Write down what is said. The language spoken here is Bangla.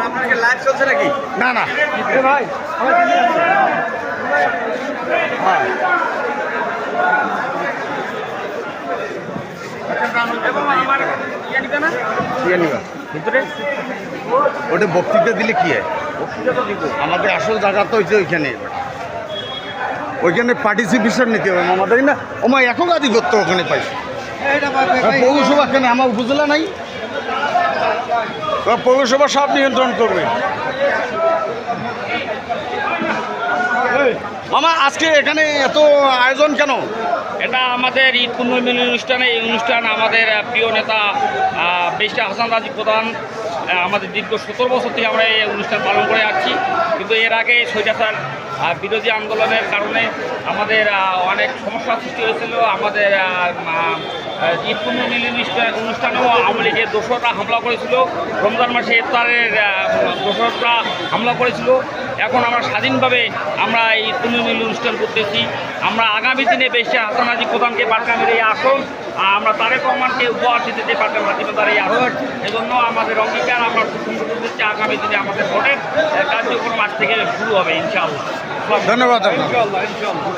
আপনাকে লাইভ চলছে নাকি? না না ভাই ভিতরে ওটা বক্তৃতা দিলে কি হয়? আমাদের আসল জায়গা তো হচ্ছে ওইখানে, ওইখানে পার্টিসিপেশন নিতে হবে আমাদের না। আমার এখন আধিপত্য ওখানে পাই পৌরসভা কেন আমার উপজেলা নাই, পৌরসভা সব নিয়ন্ত্রণ করবে। মামা আজকে এখানে এত আয়োজন কেন? এটা আমাদের ঈদ পুনর্মিলনী অনুষ্ঠানে। এই অনুষ্ঠান আমাদের প্রিয় নেতা ব্যারিস্টার হাসান রাজীব প্রধান আমাদের দীর্ঘ 17 বছর থেকে আমরা এই অনুষ্ঠান পালন করে আসছি। কিন্তু এর আগে স্বৈরাচার বিরোধী আন্দোলনের কারণে আমাদের অনেক সমস্যা সৃষ্টি হয়েছিল। আমাদের ঈদ পুনর্মিলনী অনুষ্ঠানেও আওয়ামী লীগের দোসররা হামলা করেছিল, রমজান মাসে ইফতারের দোসররা হামলা করেছিল। এখন আমরা স্বাধীনভাবে আমরা এই পুনর্মিলনী অনুষ্ঠান করতেছি। আমরা আগামী দিনে ব্যারিস্টার হাসান রাজীব প্রধানকে পাটগ্রামের এই আসন আমরা তারেক রহমানকে উপহার দিতে চাই, পাটগ্রাম হাতিবাজার এই আসন। এজন্য আমাদের অঙ্গীকার আমরা সুন্দর করতেছি। আগামী দিনে আমাদের ভোটের কার্যক্রম আজ থেকে শুরু হবে ইনশাআল্লাহ। ধন্যবাদ। ইনশাআল্লাহ ইনশাআল্লাহ।